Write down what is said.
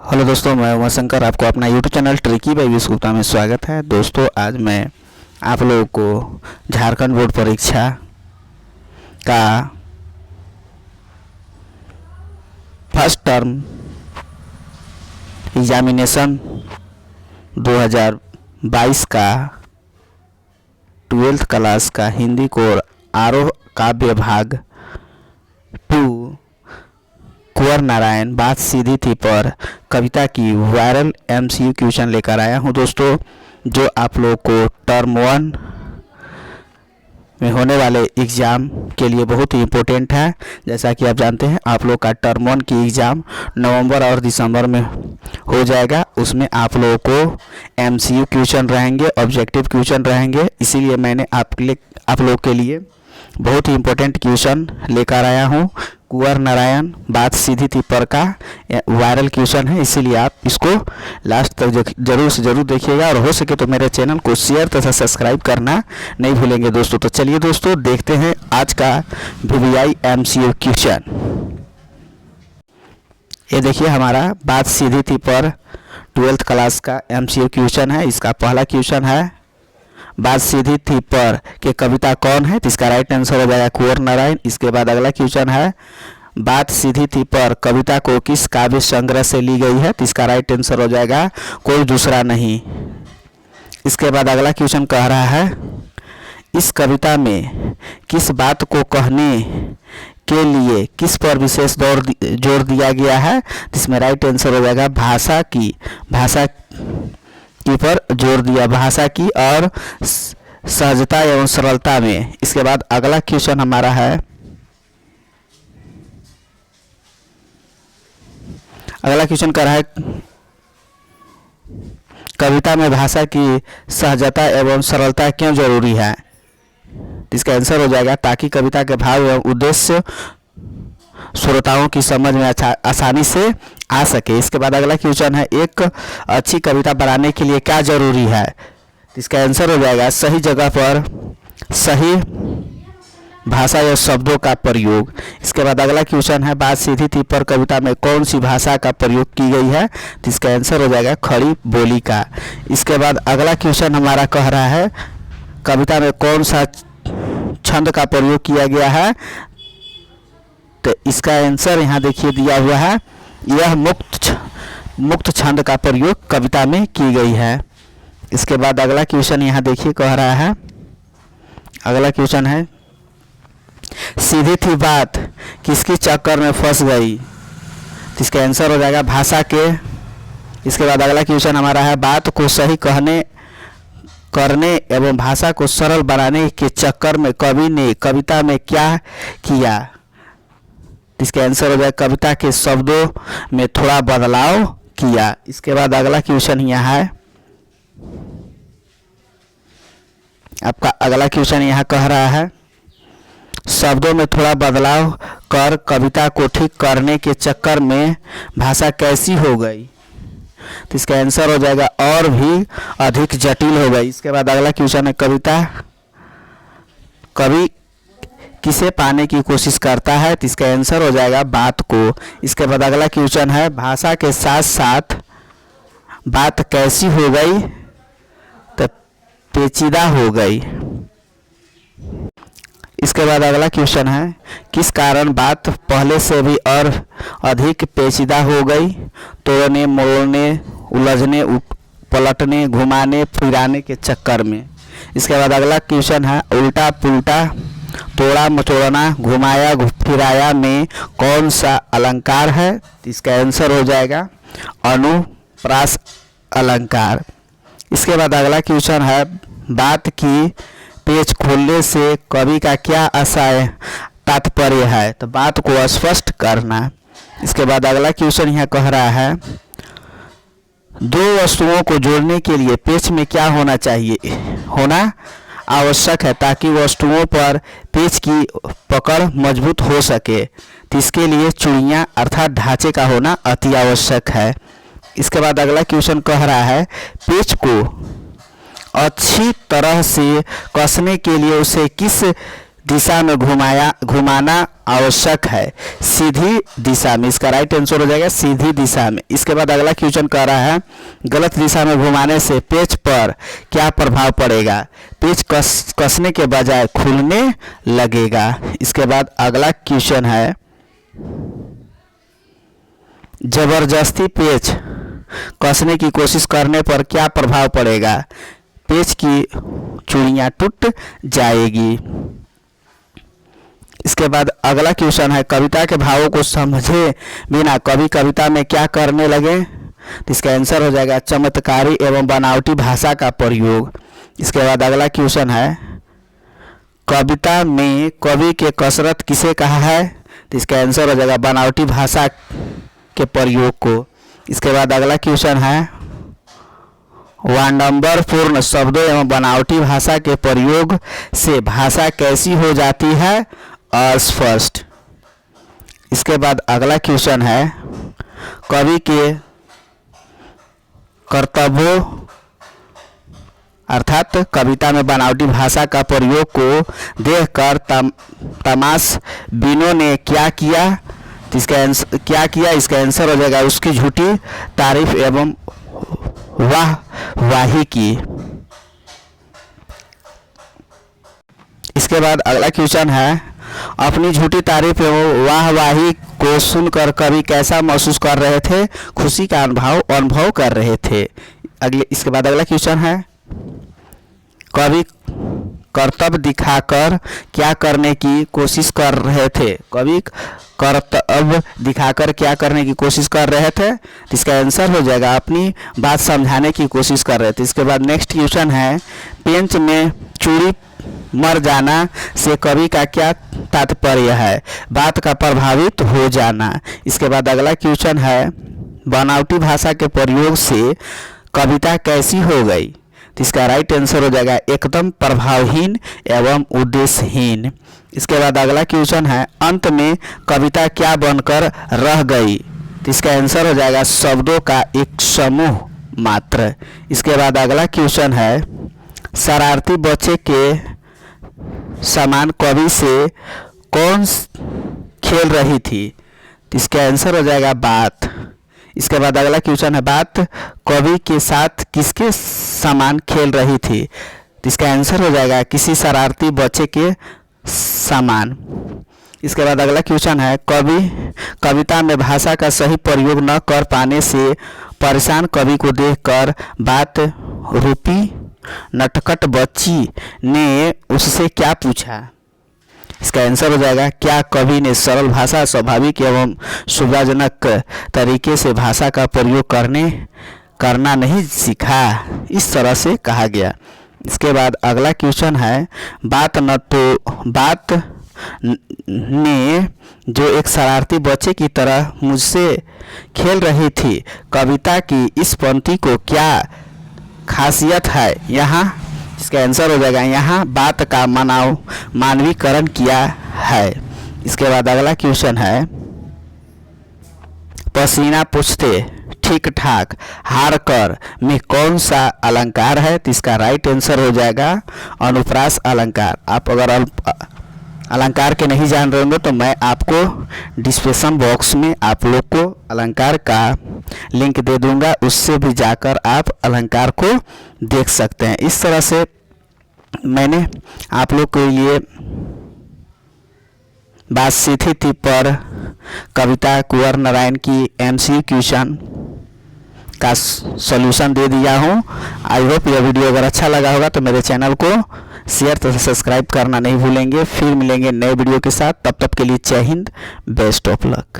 Hello दोस्तों, मैं उमा शंकर आपको अपना YouTube channel tricky by Vish Gupta में स्वागत है। दोस्तों, आज मैं आप लोगों को झारखंड बोर्ड परीक्षा का फर्स्ट टर्म एग्जामिनेशन 2022 का 12th क्लास का हिंदी कोर आरोह काव्य भाग 2 कुंवर नारायण बात सीधी थी पर कविता की वायरल MCQ क्वेश्चन लेकर आया हूं दोस्तों, जो आप लोगों को टर्म 1 में होने वाले एग्ज़ाम के लिए बहुत ही इम्पोर्टेंट है। जैसा कि आप जानते हैं, आप लोग का टर्म 1 की एग्ज़ाम नवंबर और दिसंबर में हो जाएगा। उसमें आप लोगों को MCQ क्वेश्चन रहेंगे, ऑब्जेक्टिव क्वेश्चन रहेंगे। इसीलिए मैंने आप लोग के लिए बहुत ही इम्पोर्टेंट क्वेश्चन लेकर आया हूँ। कुंवर नारायण बात सीधी थी पर का वायरल क्वेश्चन है, इसीलिए आप इसको लास्ट तक जरूर से जरूर देखिएगा और हो सके तो मेरे चैनल को शेयर तथा सब्सक्राइब करना नहीं भूलेंगे दोस्तों। तो चलिए दोस्तों, देखते हैं आज का VVI MCQ क्वेश्चन। ये देखिए, हमारा बात सीधी थी पर 12th क्लास का MCQ क्वेश्चन है। इसका पहला क्वेश्चन है, बात सीधी थी पर के कविता कौन है? तो इसका राइट आंसर हो जाएगा कुंवर नारायण। इसके बाद अगला क्वेश्चन है, बात सीधी थी पर कविता को किस काव्य संग्रह से ली गई है? तो इसका राइट आंसर हो जाएगा कोई दूसरा नहीं। इसके बाद अगला क्वेश्चन कह रहा है, इस कविता में किस बात को कहने के लिए किस पर विशेष जोर दिया गया है? इसमें राइट आंसर हो जाएगा भाषा की पर जोर दिया, भाषा की और सहजता एवं सरलता में। इसके बाद अगला क्वेश्चन हमारा है, अगला क्वेश्चन कर रहा है, कविता में भाषा की सहजता एवं सरलता क्यों जरूरी है? इसका आंसर हो जाएगा ताकि कविता के भाव एवं उद्देश्य श्रोताओं की समझ में आसानी से आ सके। इसके बाद अगला क्वेश्चन है, एक अच्छी कविता बनाने के लिए क्या जरूरी है? इसका आंसर हो जाएगा सही जगह पर सही भाषा या शब्दों का प्रयोग। इसके बाद अगला क्वेश्चन है, बात सीधी थी पर कविता में कौन सी भाषा का प्रयोग की गई है? तो इसका आंसर हो जाएगा खड़ी बोली का। इसके बाद अगला क्वेश्चन हमारा कह रहा है, कविता में कौन सा छंद का प्रयोग किया गया है? तो इसका आंसर यहाँ देखिए दिया हुआ है, यह मुक्त छंद का प्रयोग कविता में की गई है। इसके बाद अगला क्वेश्चन यहाँ देखिए कह रहा है, अगला क्वेश्चन है, सीधी थी बात किसकी चक्कर में फंस गई? तो इसका आंसर हो जाएगा भाषा के। इसके बाद अगला क्वेश्चन हमारा है, बात को सही करने एवं भाषा को सरल बनाने के चक्कर में कवि ने कविता में क्या किया? इसका आंसर हो जाएगा कविता के शब्दों में थोड़ा बदलाव किया। इसके बाद अगला क्वेश्चन यहाँ है, आपका अगला क्वेश्चन यहाँ कह रहा है, शब्दों में थोड़ा बदलाव कर कविता को ठीक करने के चक्कर में भाषा कैसी हो गई? तो इसका आंसर हो जाएगा और भी अधिक जटिल हो गई। इसके बाद अगला क्वेश्चन है, कवि किसे पाने की कोशिश करता है? तो इसका आंसर हो जाएगा बात को। इसके बाद अगला क्वेश्चन है, भाषा के साथ साथ बात कैसी हो गई? तो पेचीदा हो गई। इसके बाद अगला क्वेश्चन है, किस कारण बात पहले से भी और अधिक पेचीदा हो गई? तोड़ने मोड़ने उलझने पलटने घुमाने फिराने के चक्कर में। इसके बाद अगला क्वेश्चन है, उल्टा पुल्टा तोड़ा मचोड़ना घुमाया फिराया में कौन सा अलंकार है? इसका आंसर हो जाएगा अनुप्रास अलंकार। इसके बाद अगला क्वेश्चन है, बात की पेच खोलने से कवि का क्या आशय तात्पर्य है? तो बात को स्पष्ट करना। इसके बाद अगला क्वेश्चन यहाँ कह रहा है, दो वस्तुओं को जोड़ने के लिए पेच में क्या होना आवश्यक है ताकि वस्तुओं पर पेच की पकड़ मजबूत हो सके? तो इसके लिए चूड़ियाँ अर्थात ढांचे का होना अति आवश्यक है। इसके बाद अगला क्वेश्चन कह रहा है, पेच को अच्छी तरह से कसने के लिए उसे किस दिशा में घुमाना आवश्यक है, सीधी दिशा में। इसका राइट आंसर हो जाएगा सीधी दिशा में। इसके बाद अगला क्वेश्चन कह रहा है गलत दिशा में घुमाने से पेच पर क्या प्रभाव पड़ेगा? पेच कसने के बजाय खुलने लगेगा। इसके बाद अगला क्वेश्चन है जबरदस्ती पेच कसने की कोशिश करने पर क्या प्रभाव पड़ेगा? पेच की चूड़ियां टूट जाएगी। इसके बाद अगला क्वेश्चन है कविता के भावों को समझे बिना कवि कविता में क्या करने लगे? तो इसका आंसर हो जाएगा चमत्कारी एवं बनावटी भाषा का प्रयोग। इसके बाद अगला क्वेश्चन है कविता में कवि के कसरत किसे कहा है? तो इसका आंसर हो जाएगा बनावटी भाषा के प्रयोग को। इसके बाद अगला क्वेश्चन है वाडंबरपूर्ण शब्दों एवं बनावटी भाषा के प्रयोग से भाषा कैसी हो जाती है? अस्पष्ट। इसके बाद अगला क्वेश्चन है कवि के कर्तव्यों अर्थात कविता में बनावटी भाषा का प्रयोग को देखकर तमाशबीनों ने क्या किया? इसका आंसर हो जाएगा उसकी झूठी तारीफ एवं वाहवाही की। इसके बाद अगला क्वेश्चन है अपनी झूठी तारीफ एवं वाहवाही को सुनकर कवि कैसा महसूस कर रहे थे? खुशी का अनुभव कर रहे थे। इसके बाद अगला क्वेश्चन है कवि कर्तव्य दिखाकर क्या करने की कोशिश कर रहे थे? कवि कर्तव्य दिखाकर क्या करने की कोशिश कर रहे थे? इसका आंसर हो जाएगा अपनी बात समझाने की कोशिश कर रहे थे। इसके बाद नेक्स्ट क्वेश्चन है पेंच में चूड़ी मर जाना से कवि का क्या तात्पर्य है? बात का प्रभावित हो जाना। इसके बाद अगला क्वेश्चन है बनावटी भाषा के प्रयोग से कविता कैसी हो गई? तो इसका राइट आंसर हो जाएगा एकदम प्रभावहीन एवं उद्देश्यहीन। इसके बाद अगला क्वेश्चन है अंत में कविता क्या बनकर रह गई? तो इसका आंसर हो जाएगा शब्दों का एक समूह मात्र। इसके बाद अगला क्वेश्चन है शरारती बच्चे के समान कवि से कौन खेल रही थी? तो इसका आंसर हो जाएगा बात। इसके बाद अगला क्वेश्चन है बात कवि के साथ किसके समान खेल रही थी? तो इसका आंसर हो जाएगा किसी शरारती बच्चे के समान। इसके बाद अगला क्वेश्चन है कवि कविता में भाषा का सही प्रयोग न कर पाने से परेशान कवि को देखकर बात रूपी नटखट बच्ची ने उससे क्या पूछा? इसका आंसर हो जाएगा क्या कवि ने सरल भाषा स्वाभाविक एवं सुविधाजनक तरीके से भाषा का प्रयोग करना नहीं सीखा? इस तरह से कहा गया। इसके बाद अगला क्वेश्चन है बात ने जो एक शरारती बच्चे की तरह मुझसे खेल रही थी, कविता की इस पंक्ति को क्या खासियत है? यहाँ इसका आंसर हो जाएगा यहाँ बात का मानवीकरण किया है। इसके बाद अगला क्वेश्चन है पसीना पूछते ठीक ठाक हार कर में कौन सा अलंकार है? तो इसका राइट आंसर हो जाएगा अनुप्रास अलंकार। आप अगर अलंकार के नहीं जान रहे होंगे तो मैं आपको डिस्क्रिप्शन बॉक्स में आप लोग को अलंकार का लिंक दे दूंगा, उससे भी जाकर आप अलंकार को देख सकते हैं। इस तरह से मैंने आप लोग को ये बात सीधी थी पर कविता कुंवर नारायण की एमसीक्यू क्वेश्चन का सॉल्यूशन दे दिया हूँ। आई होप यह वीडियो अगर अच्छा लगा होगा तो मेरे चैनल को शेयर तथा सब्सक्राइब करना नहीं भूलेंगे। फिर मिलेंगे नए वीडियो के साथ, तब तक के लिए जय हिंद, बेस्ट ऑफ लक।